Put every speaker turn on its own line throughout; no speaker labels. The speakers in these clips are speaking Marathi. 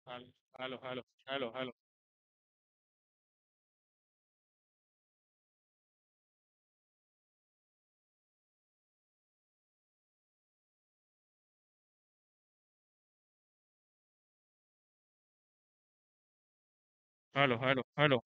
Halo, halo, halo, halo, halo, halo, halo, halo,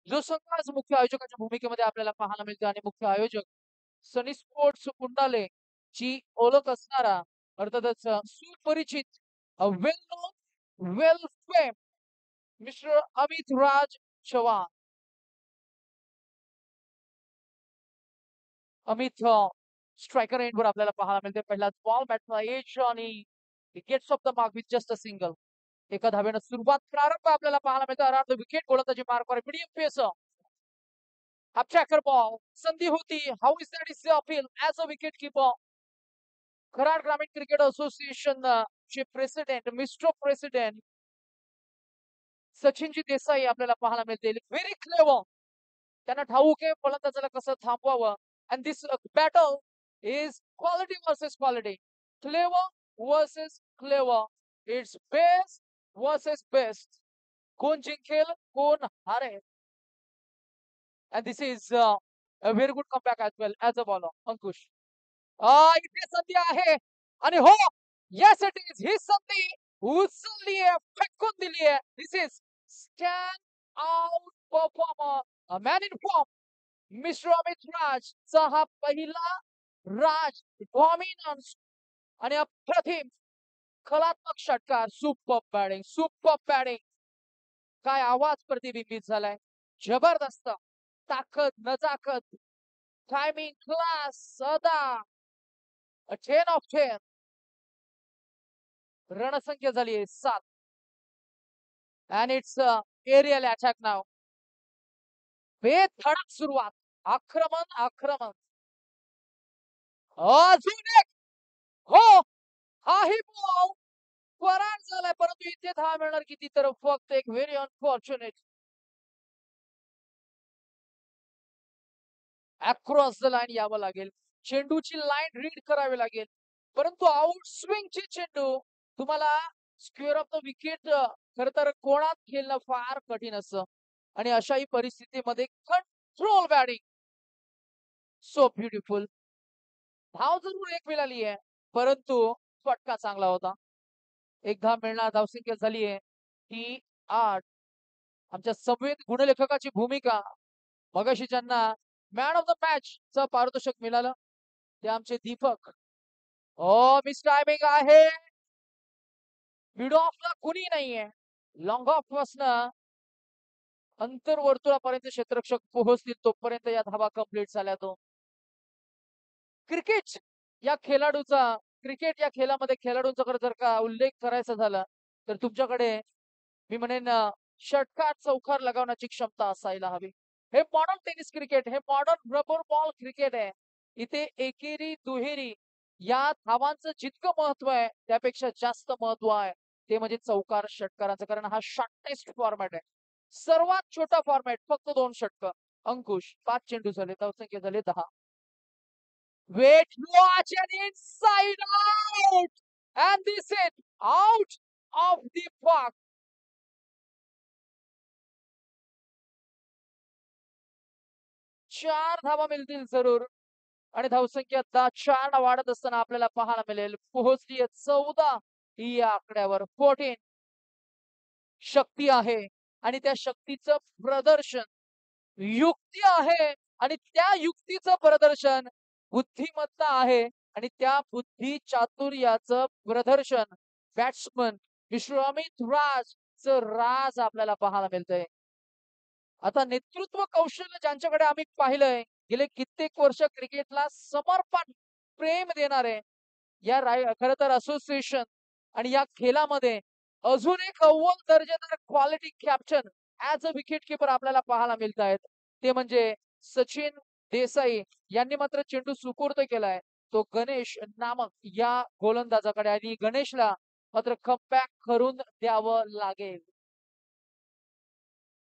जो संघ आज मुख्य आयोजकाच्या भूमिकेमध्ये आपल्याला पाहायला मिळतो आणि मुख्य आयोजक सनी स्पोर्ट्स कुंडाले ची ओळख असणारा अर्थातच सुपरिचित well known well fame mister Amit Raj Chavan. Amit striker एंडवर आपल्याला पाहायला मिळते. पहिला बॉल बॅटला एज आणि gets off the mark with just a single. एका धावेनं सुरुवात प्रारंभ आपल्याला पाहायला मिळतो. अराउंड द विकेट गोलंदाजी मार्कवर मीडियम पेस अप बॉल संधी होती. How is that is appeal as a wicket keeper. Karad Gramin cricket association चे प्रेसिडेंट मिस्टर प्रेसिडेंट सचिनजी देसाई आपल्याला पाहायला मिळतील. Very clever. त्यांना ठाऊक आहे फलंदाजाला कसं थांबवावं. And this battle is quality versus quality. Clever versus clever. It's best versus best. कोण जिंकेल कोण हारेल. And this is a very good comeback as well as a bowler अंकुश. इथे संधी आहे आणि हो येस इट इज ही संधी उचलली आहे फेकून दिली आहे. This is stand out performer man in form mister Amit Raj चा हा पहिला राज डॉमिनन्स आणि अप्रतिम कलात्मक षटकार. Super batting super batting. काय आवाज प्रतिबिंबित झालाय. जबरदस्त ताकद नजाकत टायमिंग क्लास सदा 10 ऑफ 10. रणसंख्या झाली आहे 7. अँड इट्स एरियल अटॅक नाव. बेधडक सुरुवात. आक्रमण आक्रमण. अजून एक. हो हाही बॉल परार झालाय परंतु इथे धाव मिळणार किती तर फक्त एक very unfortunate across the line यावं लागेल. चेंडूची लाईन रीड करावी लागेल परंतु आउट स्विंगची चेंडू तुम्हाला स्क्वेअर ऑफ द विकेट खर तर कोणात खेळणं फार कठीण असतं आणि अशाही परिस्थितीमध्ये कंट्रोल बॅटिंग सो ब्युटिफुल. धाव जरूर एक मिळाली आहे परंतु फटका चांगला होता. एक धाव मिळणार. धावसंख्या झाली आहे ती 8. आमच्या समवेत गुणलेखकाची भूमिका मगाशी ज्यांना मॅन ऑफ द मॅच च पारितोषिक मिळालं ते आमचे दीपक. मिस टायमिंग आहे. मिड ऑफला कुणी नाहीये. लॉंग ऑफ पासन अंतर्वर्तुळापर्यंत क्षेत्ररक्षक पोहोचतील तोपर्यंत या धावा कंप्लीट झाल्या. तो क्रिकेट या खेळाडूचा क्रिकेट या खेळामध्ये खेळाडूंचा जर का उल्लेख करायचा झाला तर तुमच्याकडे मी म्हणेन षटकार चौकार लगावण्याची क्षमता असायला हवी. हे मॉडर्न टेनिस क्रिकेट हे मॉडर्न रबर बॉल क्रिकेट आहे. इथे एकेरी दुहेरी या धावांचं जितकं महत्व आहे त्यापेक्षा जास्त महत्व आहे ते म्हणजे चौकार षटकारांचं. कारण हा शॉर्टेस्ट फॉर्मॅट आहे. सर्वात छोटा फॉर्मॅट फक्त 2 षटकार. अंकुश 5 चेंडू झाले धावसंख्या झाले 10. Wait, watch and inside out! And this is out of the park. 4 धावा मिळतील जरूर. आणि धावसंख्या 4 वाढत असताना आपल्याला पाहायला मिळेल पोहोचली 14 ही या आकड्यावर 14 शक्ती आहे आणि त्या शक्तीचं प्रदर्शन युक्ती आहे आणि त्या युक्तीचं प्रदर्शन बुद्धिमत्ता आहे आणि त्या बुद्धी चातुर्याचं प्रदर्शन बॅट्समन विश्वामित राज आपल्याला पाहायला मिळतंय. आता नेतृत्व कौशल्य ज्यांच्याकडे आम्ही पाहिलंय गेले कित्येक वर्ष क्रिकेटला समर्पण प्रेम देणारे या खरं तर असोसिएशन आणि या खेळामध्ये अजून एक अव्वल दर्जेदार quality captain as a wicket keeper आपल्याला पाहायला मिळत आहेत. ते म्हणजे सचिन देसाई यांनी मात्र चेंडू सुपूर्द केलाय तो गणेश नामक या गोलंदाजाकडे आणि गणेशला मात्र कमबॅक करून द्यावं लागेल.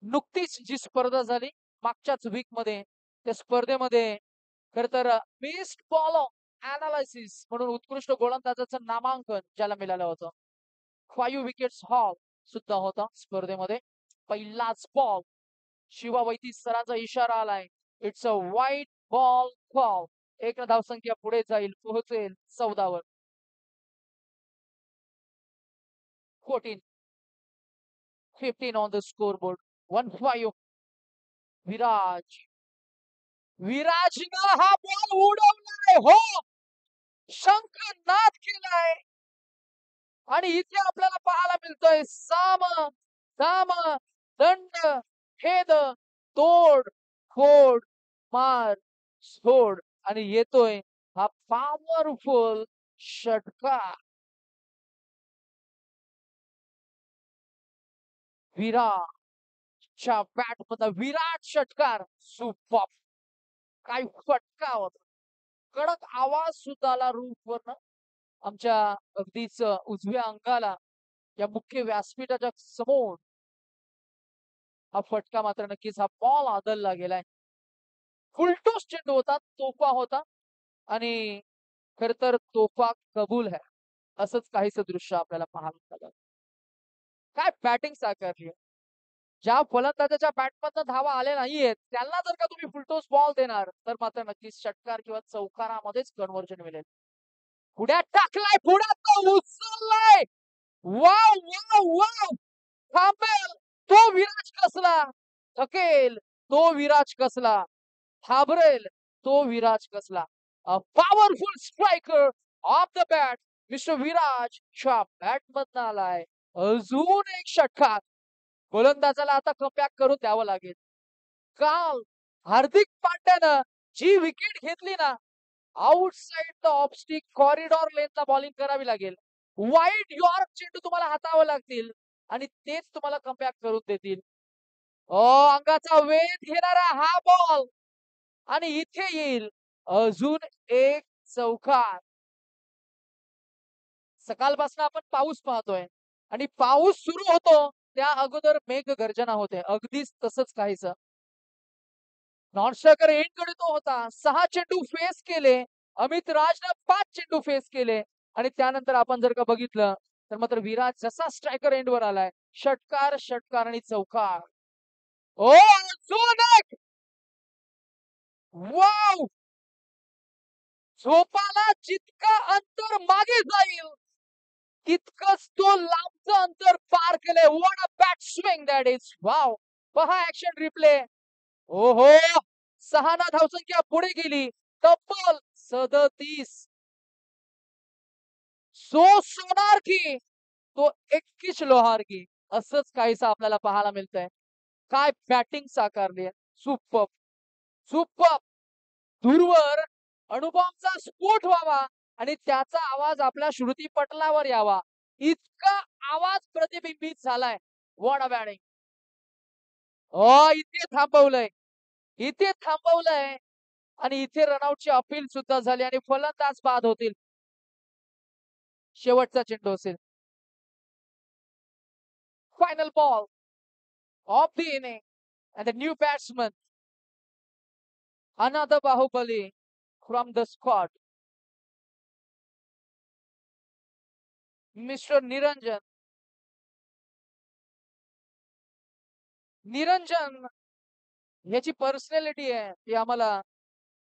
नुकतीच जी स्पर्धा झाली मागच्याच वीक मध्ये त्या स्पर्धेमध्ये खर तर बेस्ट बॉल अनालिसिस म्हणून उत्कृष्ट गोलंदाजाचं नामांकन ज्याला मिळालं होतं. 5 विकेट्स हॉल सुद्धा होता स्पर्धेमध्ये. पहिलाच बॉल शिवा वैती सरांचा इशारा आलाय. इट्स अ वाईट बॉल बॉल. एक धावसंख्या पुढे जाईल पोहोचेल 14 वर. 14 15 ऑन द स्कोरबोर्ड. 1-5 विराजनं हा बॉल उडवलाय हो शंखनाद केलाय आणि इथे आपल्याला पाहायला मिळतोय साम दाम दंड खेद तोड फोड मार सोड आणि येतोय हा पॉवरफुल षटकार. विराटच्या बॅट मध्ये विराट षटकार सुपर. काय फटका होता कडक आवाज सुद्धा आला रूफवरनं आमच्या अगदीच उजव्या अंगाला या मुख्य व्यासपीठाच्या समोर. हा फटका मात्र नक्कीच हा बॉल आदलला गेलाय. फुलटोस चेंडू होता तोफा होता आणि खर तर तोफा कबूल है असंच काहीच दृश्य आपल्याला पाहायला मिळालं. काय बॅटिंग साकारली ज्या फलंदाजाच्या बॅटमधनं धावा आल्या नाहीयेत त्यांना जर का तुम्ही फुलटोस बॉल देणार तर मात्र नक्कीच षटकार किंवा चौकारामध्येच कन्व्हर्जन मिळेल. पुढ्यात टाकलाय पुढ्यात उचललाय वाव वाव वाव थांबेल तो विराज कसला थकेल तो विराज कसला थांबरेल तो विराज कसला. Powerful striker of the bat mister Viraj च्या बॅट मधनं आलाय अजून एक षटकार. गोलंदाजाला आता कमबॅक करून द्यावं लागेल. काल हार्दिक पांड्यानं जी विकेट घेतली ना आउटसाइड द ऑफस्टिक कॉरिडॉर लेनला बॉलिंग करावी लागेल. वाईड यॉर्क चेंडू तुम्हाला हातावं लागतील आणि तेच तुम्हाला कमबॅक करून देतील. अंगाचा वेध घेणारा हा बॉल आणि इथे येईल अजून एक चौकार. सकाळपासून आपण पाऊस पाहतोय आणि पाऊस सुरू होतो त्या अगोदर मेघ गर्जना होते अगदीच तसंच काहीच. नॉन स्ट्रायकर एंड कडे तो होता 6 चेंडू फेस केले अमित राजनं 5 चेंडू फेस केले आणि त्यानंतर आपण जर का बघितलं तर मात्र विराज जसा स्ट्रायकर एंड वर आलाय षटकार षटकार आणि चौकार. ओ अजून एक वाव झोपाला जितका अंतर मागे जाईल तितकंच तो लांबचं अंतर पार केलंय. What a bat swing that is wow. पहा ऍक्शन रिप्ले. ओहो 6 ना धावसंख्या पुढे गेली तब्बल 37. सो सोनार की तो 21 लोहार की असंच काहीच आपल्याला पाहायला मिळतंय. काय बॅटिंग साकारली सुपर सुपर. दूरवर अणुबॉम्बचा स्फोट व्हावा आणि त्याचा आवाज आपल्या श्रुती पटलावर यावा इतका आवाज प्रतिबिंबित झालाय. What a batting. इथे थांबवलंय इथे थांबवलंय आणि इथे रनआउटची अपील सुद्धा झाली आणि फलंदाज बाद होतील. शेवटचा चेंडू असेल. Final ball of the inning and the new batsman another Bahubali from the squad Mr. Niranjan याची पर्सनॅलिटी आहे ती आम्हाला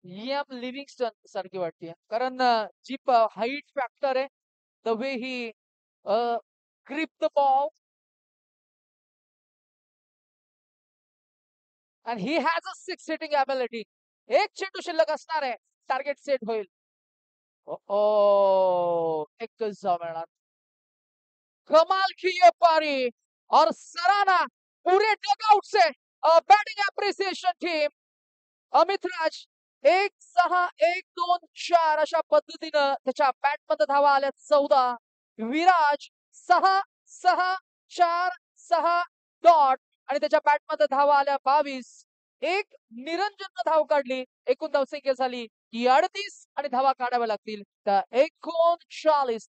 एम लिव्हिंगस्टन सारखी वाटते, कारण जी हाईट फॅक्टर आहे, the way he grip the ball and he has a six hitting ability. एक चेंडू शिल्लक असणार आहे, टार्गेट सेट होईल. एकच धाव मिळणार. कमाल की ये पारी और सराहना पूरे डगआउट से बैटिंग अप्रिसिएशन टीम. अमित राज 1-6, 1-2, 4 अशा पद्धतीनं त्याच्या बॅटमध्ये धावा आल्या 14. विराज 6-6, 4-6 आणि त्याच्या बॅटमध्ये धावा आल्या 22. एक निरंजन धाव काढली, एकूण धावसंख्या झाली की 38 आणि धावा काढाव्या लागतील तर 39.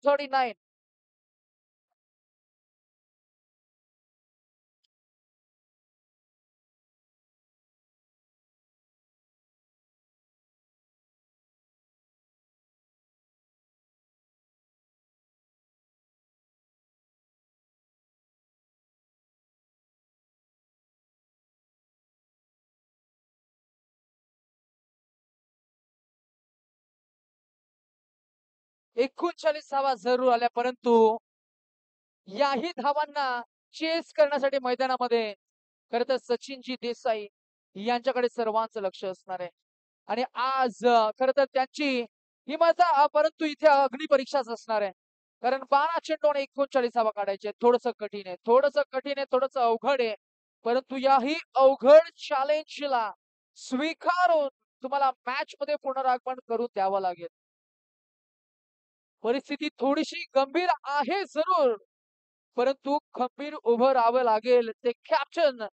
एकोणचाळीस धावा जरूर आल्या, परंतु याही धावांना चेस करण्यासाठी मैदानामध्ये खरं तर सचिनजी देसाई यांच्याकडे सर्वांचं लक्ष असणार आहे. आणि आज खरं तर त्यांची ही मजा, परंतु इथे अग्निपरीक्षाच असणार आहे. कारण 12 चेंडू आणि 39 धावा काढायचे. थोडंसं कठीण आहे, थोडंसं अवघड आहे. परंतु याही अवघड चॅलेंजला स्वीकारून तुम्हाला मॅच मध्ये पुनरागमन करून द्यावं लागेल. परिस्थिती थोडीशी गंभीर आहे जरूर, परंतु खंबीर उभं राहावं लागेल ते कॅप्टन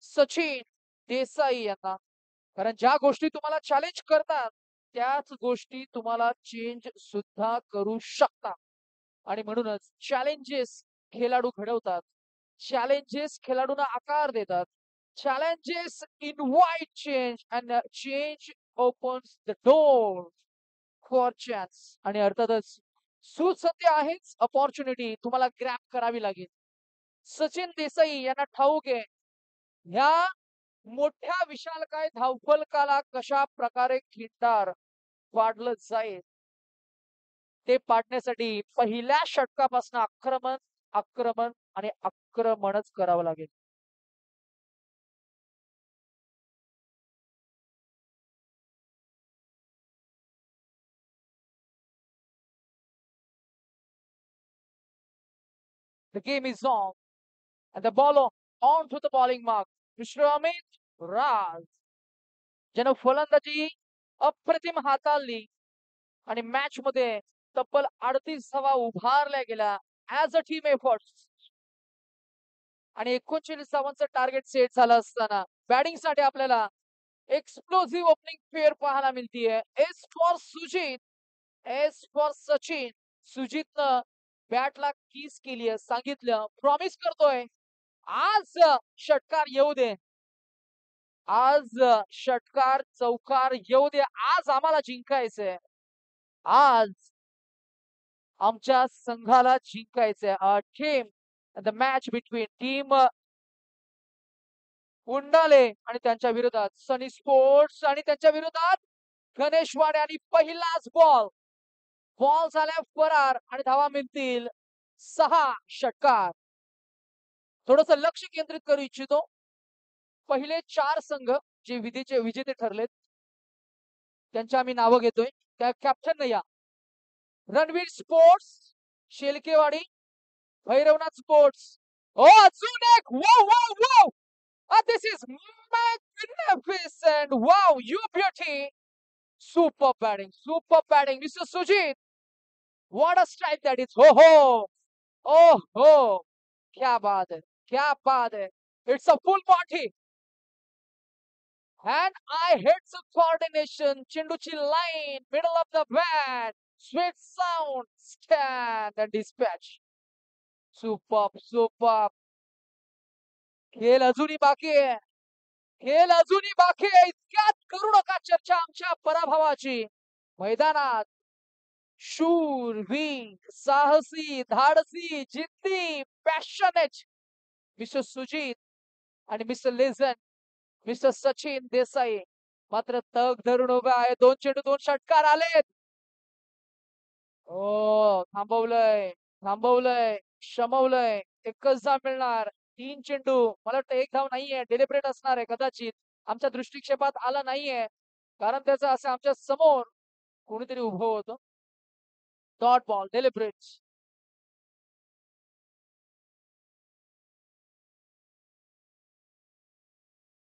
सचिन देसाई यांना. कारण ज्या गोष्टी तुम्हाला चॅलेंज करतात त्याच गोष्टी तुम्हाला चेंज सुद्धा करू शकतात. आणि म्हणूनच चॅलेंजेस खेळाडू घडवतात, चॅलेंजेस खेळाडूंना आकार देतात. Challenges invite change and change opens the door for chance. आणि अर्थातच सुसंधी आहेच, अपॉर्च्युनिटी तुम्हाला ग्रॅप करावी लागेल. सचिन देसाई यांना ठाऊक आहे ह्या मोठ्या विशालकाय धावफलकाला कशा प्रकारे खिंडार वाढलं जाईल ते पाडण्यासाठी पहिल्या षटकापासून आक्रमण आक्रमण आणि आक्रमणच करावं लागेल. The game is on and the ball on to the bowling mark. Mr. Amit Raj ज्यानं फलंदाजी अप्रतिम हाताळली आणि मॅच मध्ये तब्बल 38 धावा उभारल्या गेल्या ऍज अ टीम एफर्ट. आणि 39 धावांचं टार्गेट सेट झालं असताना बॅटिंग साठी आपल्याला एक्सप्लोसिव्ह ओपनिंग फेअर पाहायला मिळतीये. S for Sujit, S for Sachin. सुजितनं बॅटला किस केली, सांगितलं, प्रॉमिस करतोय आज षटकार येऊ दे, आज षटकार चौकार येऊ दे, आज आम्हाला जिंकायचंय, आज आमच्या संघाला जिंकायचंय. Team the match between team Undale आणि त्यांच्या विरोधात सनी स्पोर्ट्स आणि त्यांच्या विरोधात गणेश वाडे. आणि पहिलाच बॉल झाल्या फरार आणि धावा मिळतील 6. षटकार. थोडस लक्ष केंद्रित करू इच्छितो. पहिले 4 संघ जे विजेते ठरलेत त्यांच्या आम्ही नावं घेतोय. त्या कॅप्टन या रणवीर स्पोर्ट्स शेलकेवाडी, भैरवनाथ स्पोर्ट्स. अजून एक. Wow wow wow, this is magnificent. Wow, you beauty. Super batting, Mr. Sujit. What a strike that is. Oh, क्या बात है, क्या बात है. It's a full party. And I hit the coordination. Chenduchi line, middle of the bat. Sweet sound, stand and dispatch. Superb. खेळ अजूनही बाकी आहे, खेळ अजूनही बाकी आहे. इतक्यात करू नका चर्चा आमच्या पराभवाची. मैदानात शूरवीर, साहसी, धाडसी, जिद्दी, पॅशनेट मिस्टर सुजित आणि मिस्टर लेझन मिस्टर सचिन देसाई मात्र तग धरून उभे आहे. 2 चेंडू 2 षटकार आलेत. हो, थांबवलंय, थांबवलंय, शमवलंय. एकच धाव मिळणार. 3 चेंडू. मला वाटतं 1 धाव नाहीये. डेलिब्रेट असणार आहे कदाचित. आमच्या दृष्टिक्षेपात आला नाहीये. कारण त्याचं असं आमच्या समोर कोणीतरी उभं होतं. Dot ball, deliberate.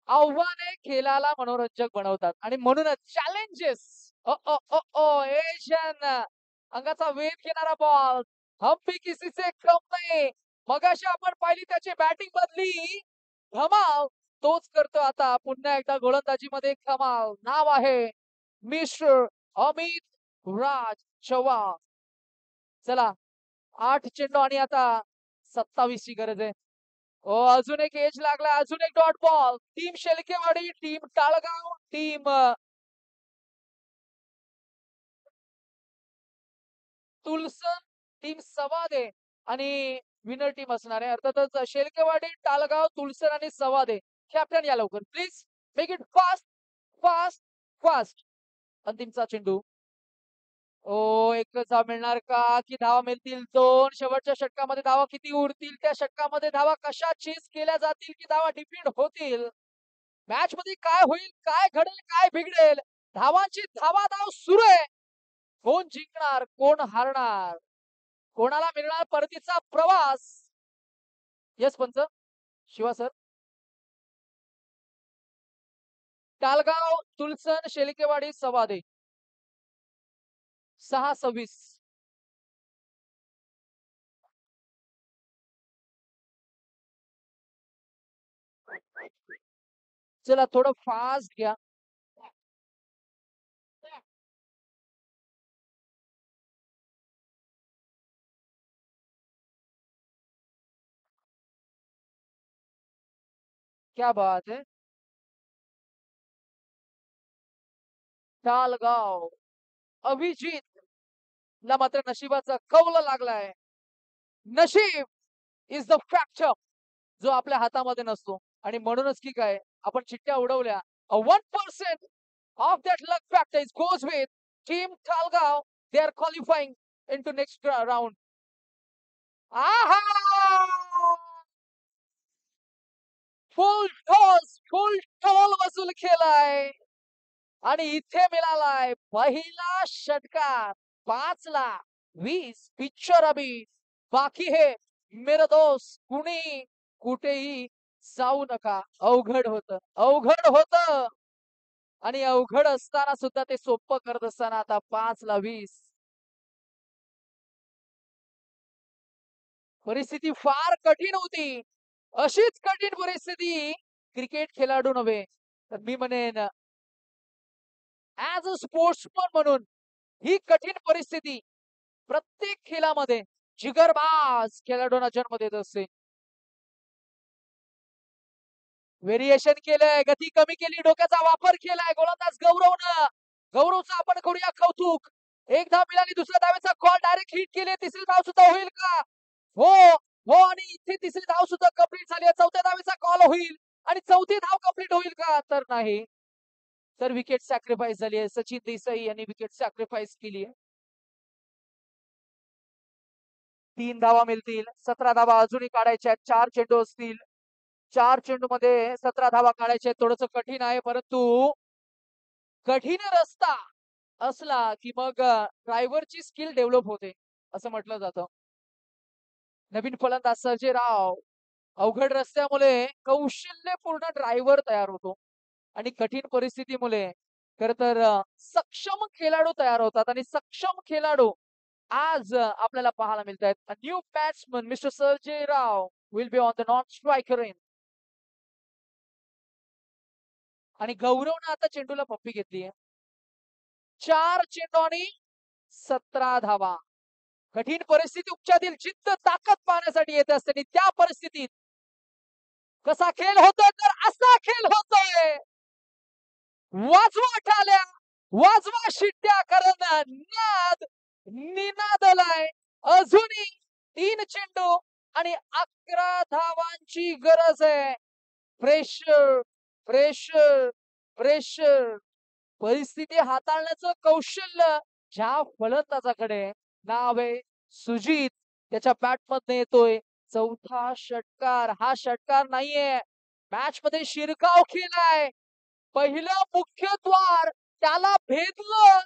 आव्हाने खेळाला मनोरंजक बनवतात आणि म्हणूनच चॅलेंजेस. ओ ओ ओ ओ एशियन अंगाचा वेध घेणारा बॉल. हम भी किसी से कम नाही. मगाशी आपण पाहिली त्याची बॅटिंग बदली. धमाल तोच करतो आता पुन्हा एकदा गोलंदाजीमध्ये कमाल. नाव आहे मिस्टर अमित राज चव्हाण. चला 8 चेंडू आणि आता 27 ची गरज आहे. हो, अजून एक एज लागला. अजून एक dot ball. Team Shelkewadi, team Talgaon, team Tulsan, team Sawade आणि विनर टीम असणार आहे. अर्थातच शेलकेवाडी, टाळगाव, तुलसन आणि सवादे. कॅप्टन या लवकर please. Make it fast, fast, fast. अंतिमचा चेंडू. ओ, एकच धाव मिळणार का की धावा मिळतील 2? शेवटच्या षटकामध्ये धावा किती उरतील? त्या षटकामध्ये धावा कशा चेस केल्या जातील की धावा डिफीट होतील? मॅच मध्ये काय होईल, काय घडेल, काय बिघडेल? धावांची धावाधाव सुरू आहे. कोण जिंकणार, कोण हारणार, कोणाला मिळणार परतीचा प्रवास? येस पंच, शिवा सर. टालगाव, तुलसन, शेलिकेवाडी, सवादे. 6-26. चला थोडं फास्ट घ्या. क्या बात है. टालगाव, अभिजित ला मात्र नशिबाचा कौल लागलाय. नशीब इज द फॅक्टर जो आपल्या हातामध्ये नसतो आणि म्हणूनच की काय आपण चिठ्ठ्या उडवल्या. 1% of that luck factor goes with Team Talgaon. They are qualifying into next round. आहा! फुल टोल वसूल केलाय आणि इथे मिळालाय पहिला षटकार. 5ला 20 पिक्चर अभी बाकी हे. मेरे दोस्त, कुणी कुठेही जाऊ नका. अवघड होतं, अवघड होतं आणि अवघड असताना सुद्धा ते सोपं करत असताना आता 5ला 20. परिस्थिती फार कठीण होती. अशीच कठीण परिस्थिती क्रिकेट खेळाडू नव्हे तर मी म्हणेन ऍज अ स्पोर्ट्समन म्हणून ही कठीण परिस्थिती प्रत्येक खेळामध्ये जिगरबाज खेळाडूंना जन्म देत असते. व्हेरिएशन केलंय, गती कमी केली, डोक्याचा वापर केलाय गोलंदाज गौरवनं. गौरवचं आपण करूया कौतुक. एक धाव मिळाली, दुसऱ्या धावेचा कॉल डायरेक्ट हिट केले. तिसरी धाव सुद्धा होईल का? हो हो, आणि इथे तिसरी धाव सुद्धा कंप्लीट झाली आहे. चौथ्या धावेचा कॉल होईल आणि चौथी धाव कंप्लीट होईल का? तर नाही. तर विकेट सॅक्रिफाईस झाली आहे. सचिन देसाई यांनी विकेट सॅक्रिफाईस केली आहे. 3 धावा मिळतील. 17 धावा अजूनही काढायच्या आहेत. 4 चेंडू असतील. 4 चेंडू मध्ये 17 धावा काढायच्या आहेत. थोडंसं कठीण आहे, परंतु कठीण रस्ता असला की मग ड्रायव्हरची स्किल डेव्हलप होते असं म्हटलं जातं. नवीन फलंदाज सर्जे राव. अवघड रस्त्यामुळे कौशल्यपूर्ण ड्रायव्हर तयार होतो आणि कठीण परिस्थितीमुळे खर तर सक्षम खेळाडू तयार होतात आणि सक्षम खेळाडू आज आपल्याला पाहायला मिळत आहेत. New batsman mister Sergey Rao will be on the non striker in. आणि गौरवनं आता चेंडूला पप्पी घेतली आहे. 4 चेंडू आणि 17 धावा. कठीण परिस्थिती उपचारातील जिद्द ताकद पाहण्यासाठी येत असते आणि त्या परिस्थितीत कसा खेळ होतोय तर असा खेळ होतोय. वाजवा टाळ्या, वाजवा शिट्ट्या, कारण नाद निनादलाय. अजूनही 3 चेंडू आणि 11 धावांची गरज आहे. Pressure pressure pressure. परिस्थिती हाताळण्याचं कौशल्य ज्या फलंदाजाकडे नाव आहे सुजित, त्याच्या बॅट मधनं येतोय चौथा षटकार. हा षटकार नाहीये, मॅच मध्ये शिरकाव केलाय. पहिलं मुख्य द्वार त्याला भेदलं,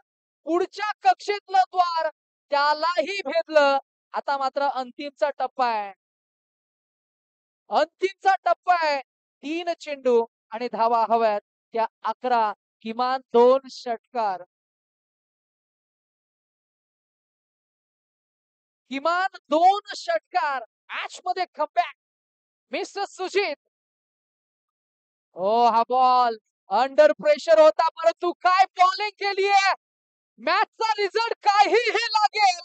पुढच्या कक्षेतलं द्वार त्यालाही भेदलं. आता मात्र अंतिमचा टप्पा आहे, अंतिमचा टप्पा आहे. 3 चेंडू आणि धावा हव्यात त्या 11, किमान 2 षटकार, किमान 2 षटकार. मॅच मध्ये कमबॅक मिस्टर सुजित. हो, हा बॉल अंडर प्रेशर होता, परंतु काय बॉलिंग केली आहे. मॅचचा रिझल्ट काहीही लागेल,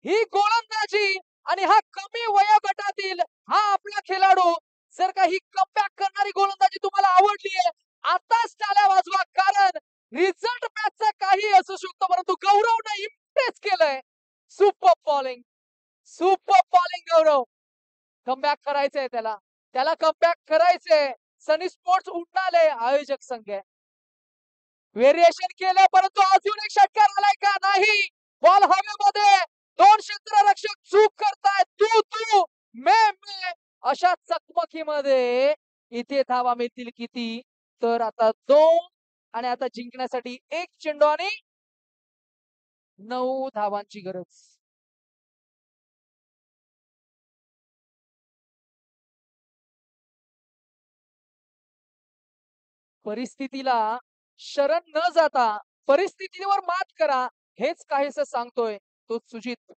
ही गोलंदाजी आणि हा कमी वयोगटातील हा आपला खेळाडू. जर का ही कमबॅक करणारी गोलंदाजी तुम्हाला आवडली आहे, आताच टाळ्या वाजवा, कारण रिझल्ट मॅचचा काही असू शकतो, परंतु गौरवने इम्प्रेस केलंय. सुपर बॉलिंग, सुपर बॉलिंग गौरव. कमबॅक करायचंय त्याला, त्याला कमबॅक करायचंय. सनी स्पोर्ट्स उडणाले आयोजक संघ आहे. व्हेरिएशन केलं, परंतु अजून एक षटकार आलाय का? नाही. बॉल हवेमध्ये, 2 क्षेत्ररक्षक चूक करतायत. तू मे अशा चकमकीमध्ये इथे धावा मिळतील किती? तर आता 2 आणि आता जिंकण्यासाठी 1 चेंडू आणि 9 धावांची गरज. परिस्थितीला शरण न जाता परिस्थितीवर मात करा, हेच काहीसं सांगतोय तो सुजित.